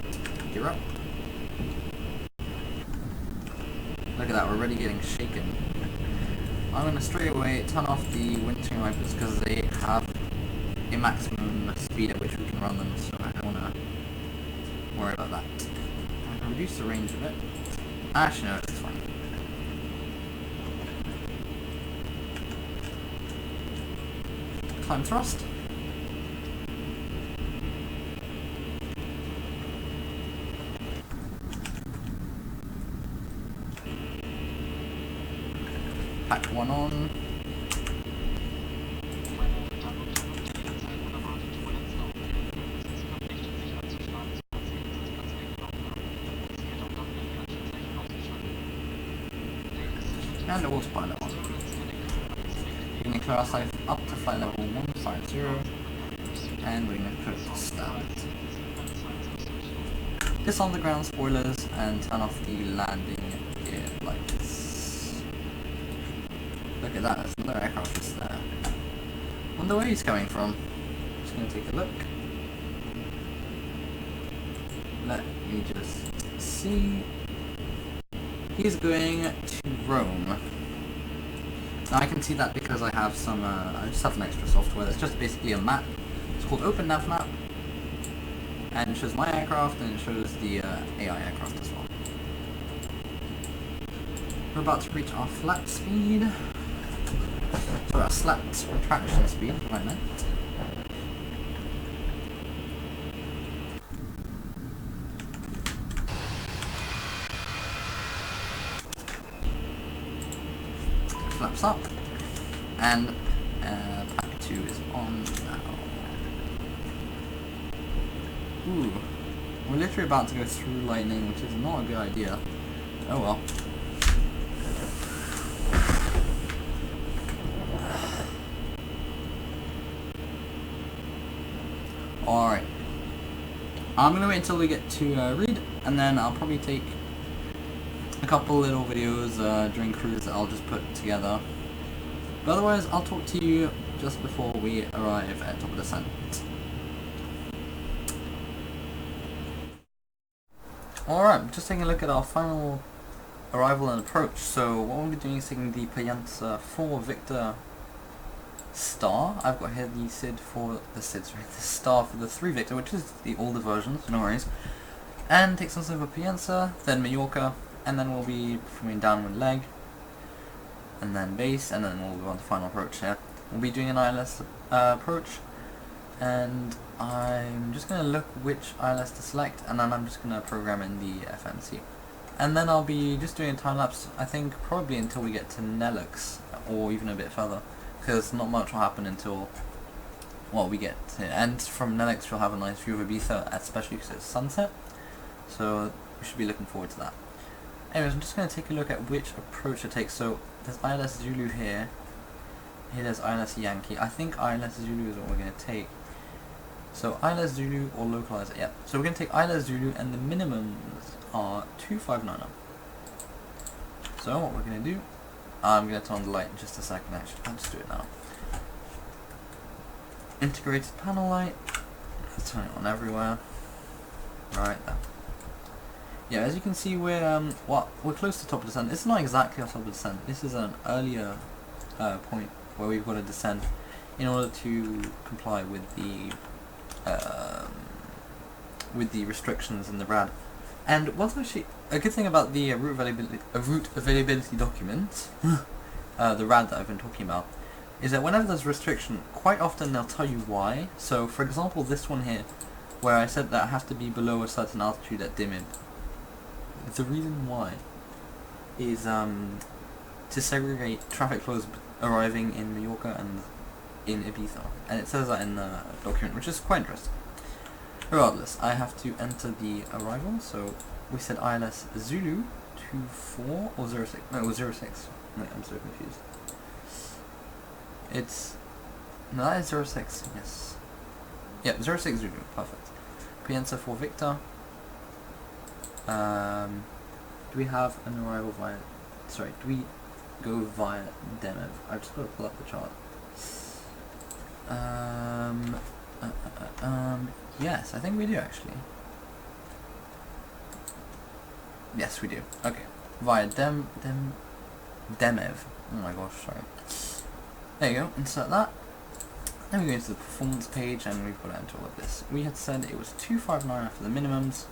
Gear up. Look at that, we're already getting shaken. I'm going to straight away turn off the windscreen wipers because they have a maximum speed at which we can run them, so I don't want to worry about that. I'm going to reduce the range of it. Actually no, it's fine. Climb thrust. Pack one on. And autopilot on. We're going to clear ourselves up to flight level 150 and we're going to put start. Disarm the ground spoilers and turn off the landing gear lights. Look at that, there's another aircraft just there. Wonder where he's coming from. Just going to take a look. Let me just see. He's going to Rome. Now I can see that because I have some, I just have an extra software that's just basically a map. It's called Open Nav Map. And it shows my aircraft and it shows the AI aircraft as well. We're about to reach our flat speed. So our flat retraction speed right now. Flaps up, and pack 2 is on now. Ooh, we're literally about to go through lightning, which is not a good idea. Oh well. Alright. I'm gonna wait until we get to read, and then I'll probably take a couple little videos during cruise that I'll just put together. But otherwise, I'll talk to you just before we arrive at top of descent. Alright, just taking a look at our final arrival and approach. So what we'll be doing is taking the Piyansa 4 Victor Star. I've got here the the Star for the 3 Victor, which is the older version, so no worries. And take some over Piyansa, then Mallorca, and then we'll be performing downwind leg, and then base, and then we'll go on to final approach here. We'll be doing an ILS approach, and I'm just going to look which ILS to select, and then I'm just going to program in the FMC. And then I'll be just doing a time lapse, I think probably until we get to Nelix, or even a bit further, because not much will happen until, well, we get to, and from Nelix you'll have a nice view of Ibiza, especially because it's sunset, so we should be looking forward to that. Anyways, I'm just going to take a look at which approach to take. So there's ILS Zulu here. Here there's ILS Yankee. I think ILS Zulu is what we're going to take. So ILS Zulu or localizer. Yeah. So we're going to take ILS Zulu, and the minimums are 259. So what we're going to do, I'm going to turn on the light in just a second. Actually, I'll just do it now. Integrated panel light. Let's turn it on everywhere. Right there. Yeah, as you can see, we're close to top of descent. It's not exactly on top of descent. This is an earlier point where we've got to descend in order to comply with the restrictions in the RAD. And what's actually a good thing about the route availability document, the RAD that I've been talking about, is that whenever there's restriction, quite often they'll tell you why. So, for example, this one here, where I said that it has to be below a certain altitude at DIMIB. The reason why is to segregate traffic flows arriving in Mallorca and in Ibiza, and it says that in the document, which is quite interesting. Regardless, I have to enter the arrival, so we said ILS Zulu 24 or 06? No, it was 06. Wait, I'm so confused. No, that is 06, yes. Yep, 06 Zulu, perfect. We enter for Victor. Do we have an arrival via... Sorry, do we go via DIMIB? I've just got to pull up the chart. Yes, I think we do actually. Yes, we do. Okay. Via DIMIB. Oh my gosh, sorry. There you go, insert that. Then we go into the performance page and we've got to enter all of this. We had said it was 259 for the minimums.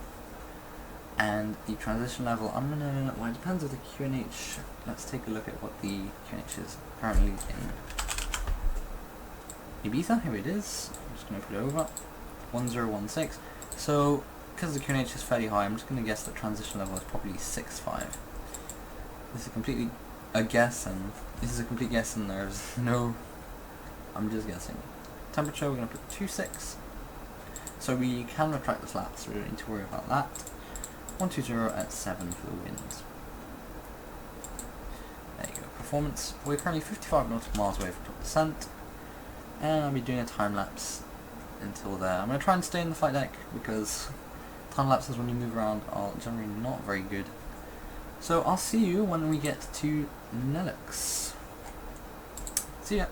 And the transition level, I'm gonna, well, it depends on the QNH. Let's take a look at what the QNH is currently in Ibiza. Here it is. I'm just gonna put it over 1016. So, because the QNH is fairly high, I'm just gonna guess the transition level is probably 6.5. This is completely a guess, and this is a complete guess, and there's no. I'm just guessing. Temperature, we're gonna put 26. So we can retract the flaps, so we don't need to worry about that. 120 at 7 for the winds. There you go. Performance. We're currently 55 nautical miles away from top descent, and I'll be doing a time lapse until there. I'm going to try and stay in the flight deck because time lapses when you move around are generally not very good. So I'll see you when we get to Nelix. See ya.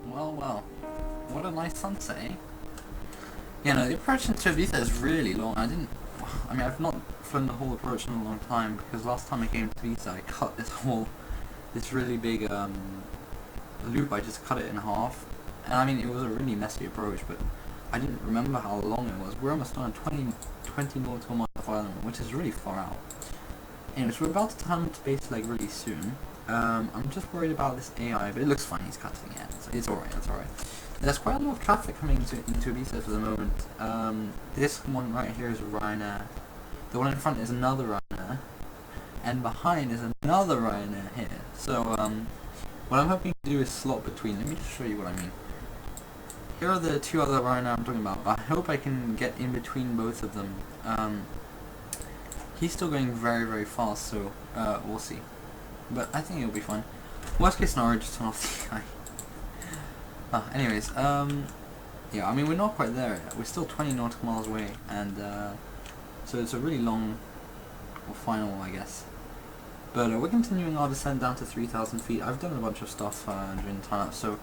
Well, what a nice sunset, eh? Yeah, no, the approach into Ibiza is really long. I mean, I've not flown the whole approach in a long time, because last time I came to Ibiza, I cut this really big loop. I just cut it in half, and I mean, it was a really messy approach, but I didn't remember how long it was. We're almost on 20 nautical miles of island, which is really far out. Anyways, we're about to turn to base leg really soon. I'm just worried about this AI, but it looks fine, he's cutting it, so it's alright, it's alright. There's quite a lot of traffic coming into Ibiza for the moment. This one right here is Ryanair. The one in front is another Ryanair. And behind is another Ryanair here. So, what I'm hoping to do is slot between. Let me just show you what I mean. Here are the two other Ryanair I'm talking about, but I hope I can get in between both of them. He's still going very, very fast, so we'll see. But I think it'll be fine. Worst case scenario, just turn off the guy. Anyways, yeah, I mean, we're not quite there yet. We're still 20 nautical miles away, and so it's a really long, or final, I guess. But we're continuing our descent down to 3,000 feet. I've done a bunch of stuff during the time-lapse, so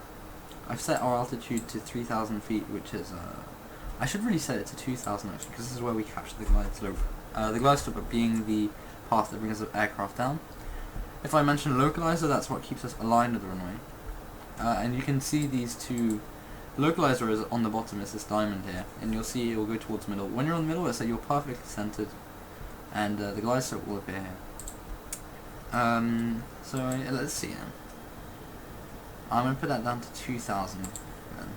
I've set our altitude to 3,000 feet, which is, I should really set it to 2,000 actually, because this is where we capture the glide slope. The glide slope being the path that brings the aircraft down. If I mention localizer, that's what keeps us aligned with the runway. And you can see these two. The localizer is on the bottom, it's this diamond here, and you'll see it will go towards the middle. When you're on the middle, it's that you're perfectly centered, and the glide slope will appear here. So let's see then. I'm going to put that down to 2,000 then.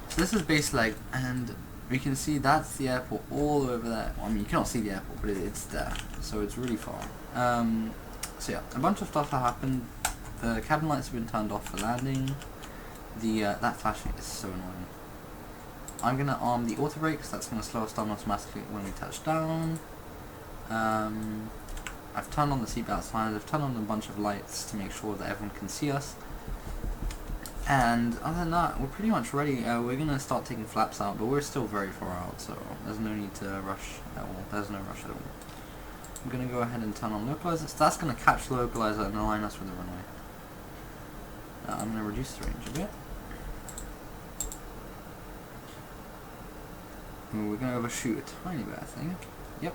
So this is base leg, and we can see that's the airport all the way over there. Well, I mean, you cannot see the airport, but it's there, so it's really far. So yeah, a bunch of stuff that happened. The cabin lights have been turned off for landing. That flashing is so annoying. I'm going to arm the auto brakes, that's going to slow us down automatically when we touch down. I've turned on the seatbelt signs, I've turned on a bunch of lights to make sure that everyone can see us. And other than that, we're pretty much ready. We're going to start taking flaps out, but we're still very far out, so there's no need to rush at all. There's no rush at all. I'm going to go ahead and turn on localizer. So that's going to catch the localizer and align us with the runway. I'm going to reduce the range a bit. Ooh, we're going to overshoot a tiny bit, I think. Yep,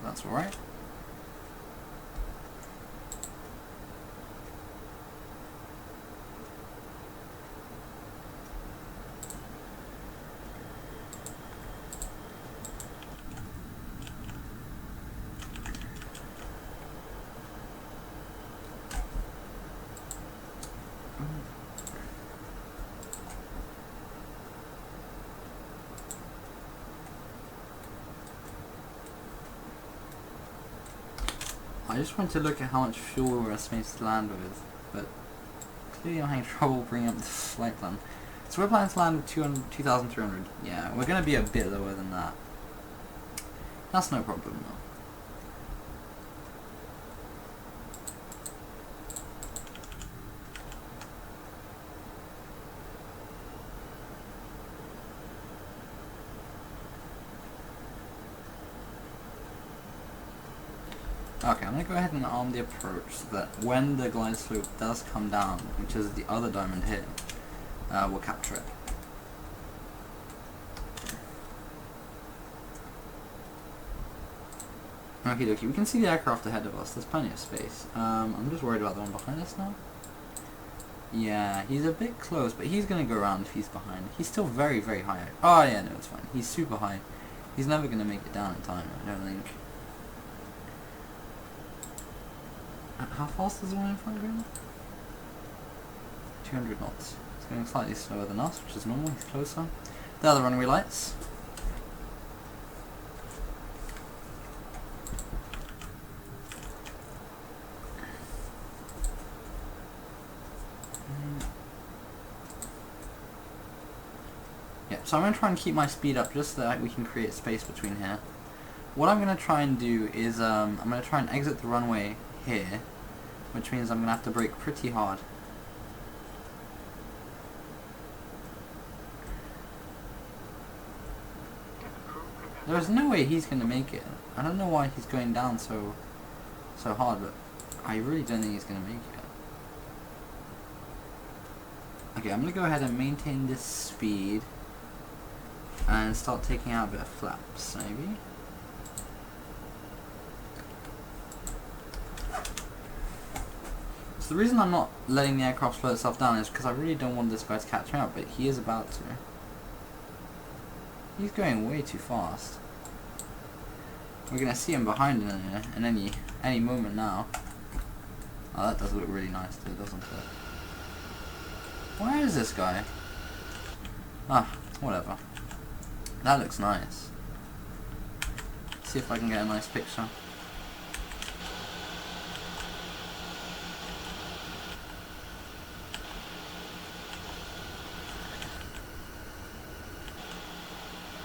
that's alright. I just wanted to look at how much fuel we're estimated to land with, but clearly I'm having trouble bringing up the flight plan. So we're planning to land with 2,300. Yeah, we're going to be a bit lower than that. That's no problem though. Okay, I'm going to go ahead and arm the approach so that when the glide slope does come down, which is the other diamond here, we'll capture it. Okie dokie, we can see the aircraft ahead of us, there's plenty of space. I'm just worried about the one behind us now. Yeah, he's a bit close, but he's going to go around if he's behind. He's still very, very high. Oh yeah, no, it's fine. He's super high. He's never going to make it down in time, I don't think. How fast is the one in front going? 200 knots. It's going slightly slower than us, which is normal. He's closer. The other runway lights. Yep, so I'm going to try and keep my speed up just so that we can create space between here. What I'm going to try and do is I'm going to try and exit the runway here, which means I'm going to have to brake pretty hard. There's no way he's going to make it. I don't know why he's going down so hard, but I really don't think he's going to make it. Okay, I'm going to go ahead and maintain this speed and start taking out a bit of flaps, maybe. The reason I'm not letting the aircraft slow itself down is because I really don't want this guy to catch me up, but he is about to. He's going way too fast. We're going to see him behind in any moment now. Oh, that does look really nice too, doesn't it? Where is this guy? Ah, whatever. That looks nice. Let's see if I can get a nice picture.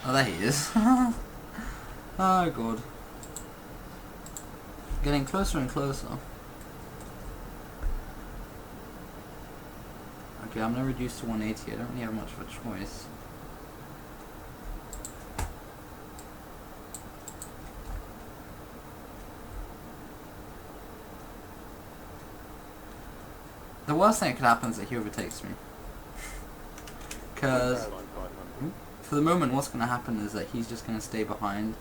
Oh, there he is. Oh god. Getting closer and closer. Okay, I'm gonna reduce to 180. I don't really have much of a choice. The worst thing that could happen is that he overtakes me. Because for the moment what's going to happen is that he's just going to stay behind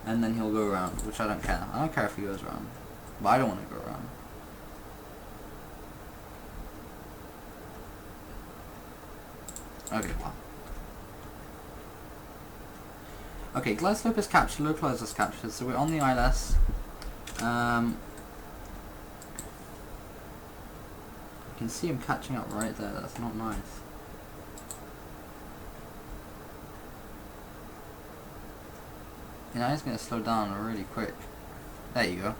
and then he'll go around, which I don't care. I don't care if he goes around, but I don't want to go around. Okay, well. Okay, glide slope is captured, localizer is captured, so we're on the ILS. You can see him catching up right there, that's not nice. You know, he's going to slow down really quick. There you go.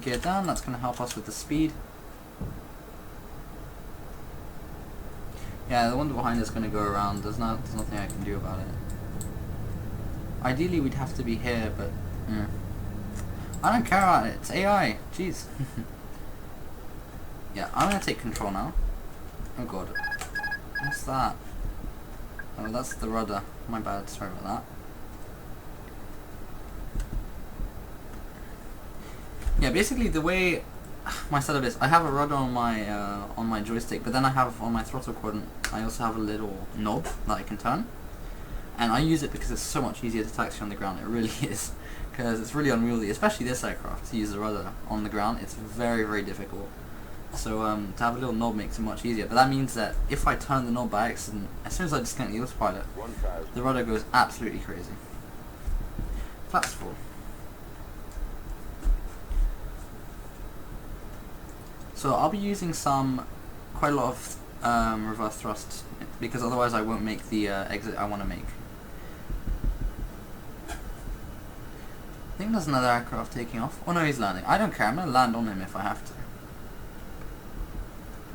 Gear down, that's going to help us with the speed. Yeah, the one behind is going to go around. There's nothing I can do about it. Ideally, we'd have to be here, but I don't care about it. It's AI. Jeez. Yeah, I'm going to take control now. Oh god. What's that? Oh, that's the rudder. My bad. Sorry about that. Yeah, basically the way my setup is, I have a rudder on my joystick, but then I have on my throttle quadrant, I also have a little knob that I can turn, and I use it because it's so much easier to taxi on the ground. It really is, because it's really unwieldy, especially this aircraft. To use the rudder on the ground, it's very, very difficult. So to have a little knob makes it much easier. But that means that if I turn the knob by accident, as soon as I disconnect the autopilot, the rudder goes absolutely crazy. Flaps full. So I'll be using quite a lot of reverse thrust, because otherwise I won't make the exit I want to make. I think there's another aircraft taking off. Oh no, he's landing. I don't care, I'm going to land on him if I have to.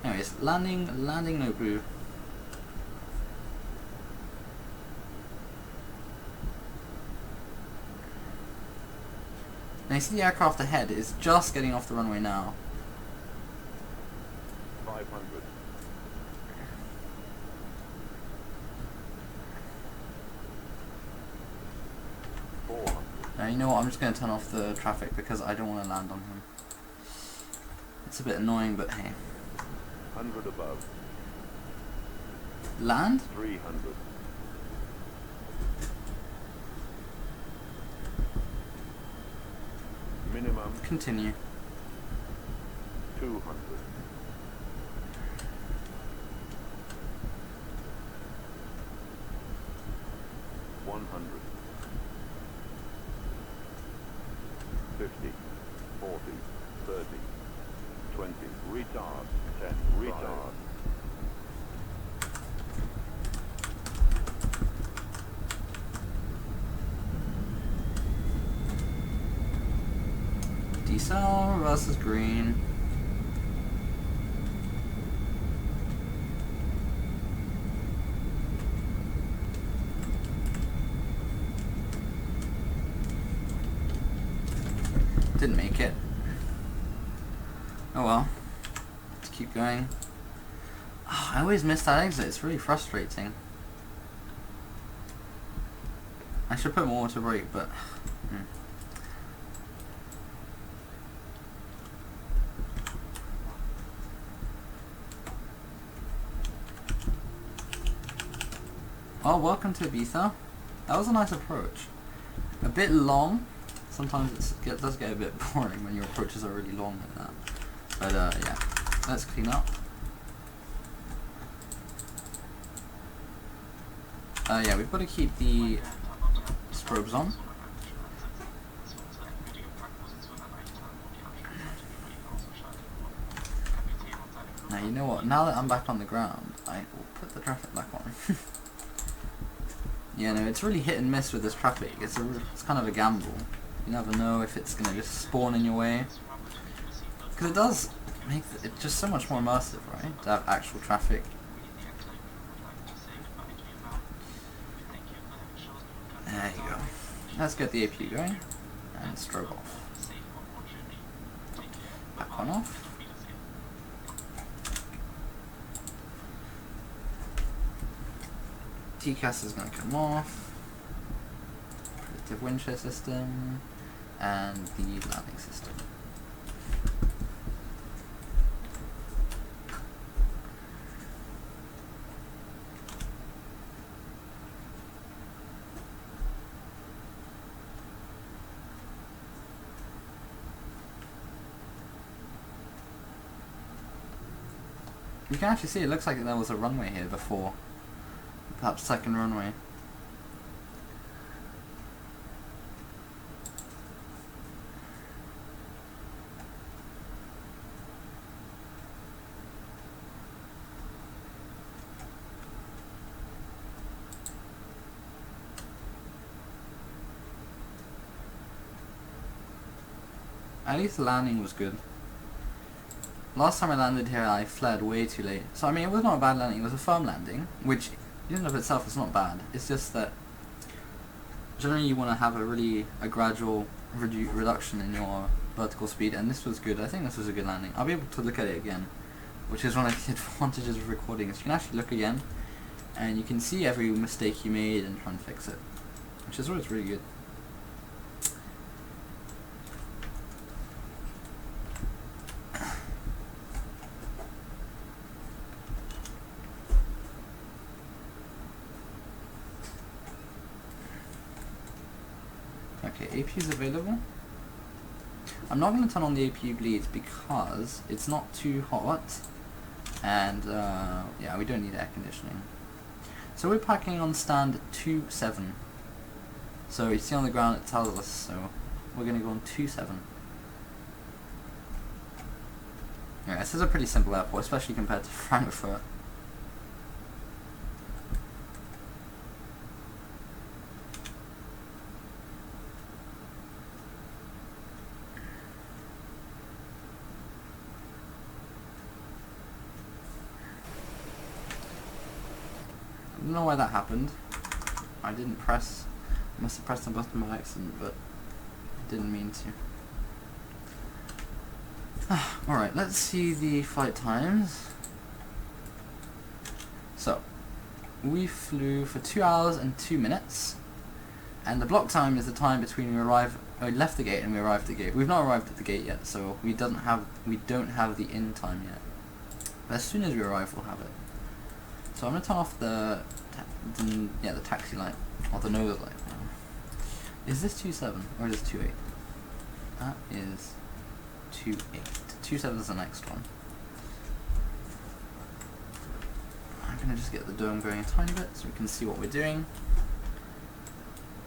Anyways, landing no blue. Now you see the aircraft ahead is just getting off the runway now. 500. Now you know what, I'm just going to turn off the traffic because I don't want to land on him. It's a bit annoying, but hey. 100 above. Land? 300. Minimum. Continue. 200. 100. 50. 40. 30. 20. Retard. 10. Retard. Decel versus green. Didn't make it. Oh well. Let's keep going. Oh, I always miss that exit. It's really frustrating. I should put more to brake, but well, welcome to Ibiza. That was a nice approach. A bit long. Sometimes it does get a bit boring when your approaches are really long like that. But yeah, let's clean up. Yeah, we've got to keep the strobes on. Now you know what, now that I'm back on the ground, I will put the traffic back on. Yeah, no, it's really hit and miss with this traffic. It's kind of a gamble. You never know if it's going to just spawn in your way. Because it does makes it just so much more immersive, right? To have actual traffic. There you go. Let's get the APU going and strobe off. Back one off. TCAS is going to come off. Predictive wind shear system and the landing system. You can actually see it looks like there was a runway here before. Perhaps second runway. At least the landing was good. Last time I landed here I fled way too late. So I mean it was not a bad landing, it was a firm landing, which in and of itself is not bad. It's just that generally you want to have a gradual reduction in your vertical speed, and this was good. I think this was a good landing. I'll be able to look at it again, which is one of the advantages of recording, is you can actually look again and you can see every mistake you made and try and fix it, which is always really good. Okay, APU is available. I'm not going to turn on the APU bleeds because it's not too hot, and yeah, we don't need air conditioning. So we're packing on stand 27. So you see on the ground it tells us, so we're going to go on 27. Yeah, this is a pretty simple airport, especially compared to Frankfurt. I don't know why that happened. I didn't press, I must have pressed the button by accident, but I didn't mean to. Alright, let's see the flight times. So, we flew for 2 hours and 2 minutes, and the block time is the time between we left the gate and we arrived at the gate. We've not arrived at the gate yet, so we don't have the in time yet. But as soon as we arrive, we'll have it. So I'm going to turn off the taxi light, or the nose light. Is this 2.7 or is this 2.8? That is 2.8. 2.7 is the next one. I'm going to just get the dome going a tiny bit so we can see what we're doing.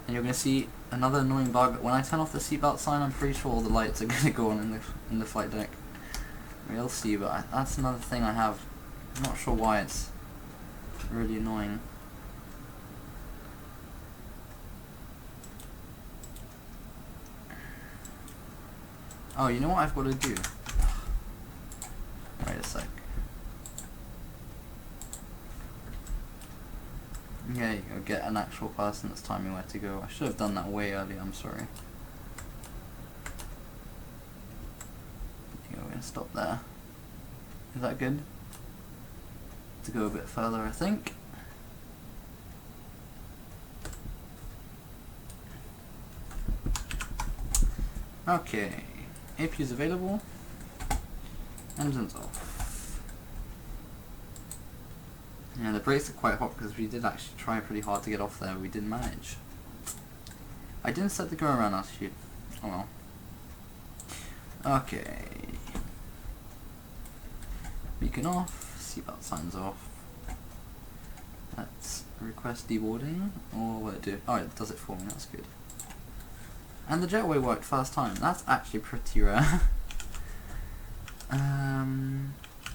And you're going to see another annoying bug. When I turn off the seatbelt sign, I'm pretty sure all the lights are going to go on in the flight deck. We'll see, but that's another thing I have. I'm not sure why it's really annoying. Oh, you know what I've got to do? Wait a sec. Yeah, you go, get an actual person that's telling me where to go. I should have done that way earlier, I'm sorry. We're going to stop there. Is that good? To go a bit further, I think. Okay, APU is available. Engines off. Yeah, the brakes are quite hot because we did actually try pretty hard to get off there. We didn't manage. I didn't set the go around altitude. Oh well. Okay. Beacon off. Seatbelt signs off. Let's request deboarding. Or will it do? Oh, it does it for me. That's good. And the jetway worked first time. That's actually pretty rare.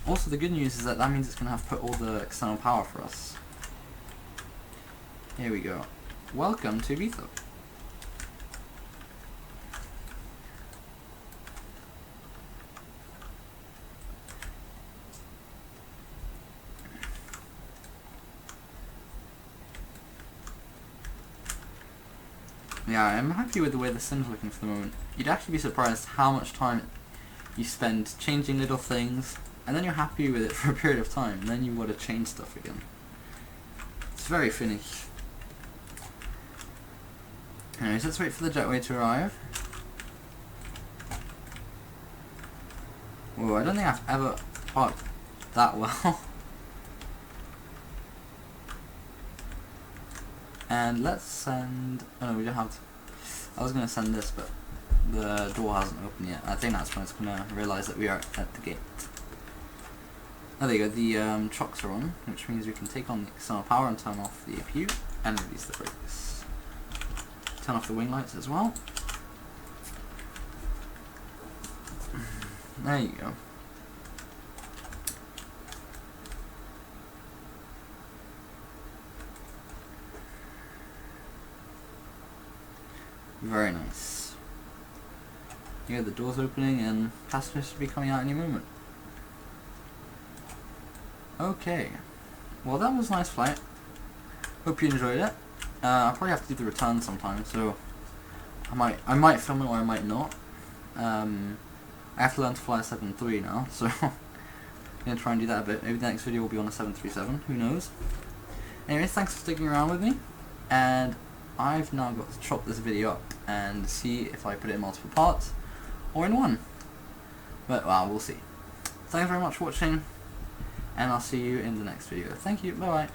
Also, the good news is that means it's going to have put all the external power for us. Here we go. Welcome to Ibiza. yeah, I'm happy with the way the sim's looking for the moment. You'd actually be surprised how much time you spend changing little things, and then you're happy with it for a period of time, and then you want to change stuff again. It's very finished. Anyways, let's wait for the jetway to arrive. Whoa, I don't think I've ever parked that well. And let's send... oh no, we don't have to... I was going to send this, but the door hasn't opened yet. I think that's when it's going to realise that we are at the gate. Oh, there you go, the chocks are on, which means we can take on the external power and turn off the APU and release the brakes. Turn off the wing lights as well. There you go. Very nice. Yeah, the door's opening and passengers should be coming out any moment. Okay. Well, that was a nice flight. Hope you enjoyed it. I'll probably have to do the return sometime, so I might film it or I might not. I have to learn to fly a 7.3 now, so I'm gonna try and do that a bit. Maybe the next video will be on a 737. Who knows? Anyways, thanks for sticking around with me, and I've now got to chop this video up and see if I put it in multiple parts or in one. But well, we'll see. Thanks very much for watching, and I'll see you in the next video. Thank you. Bye bye.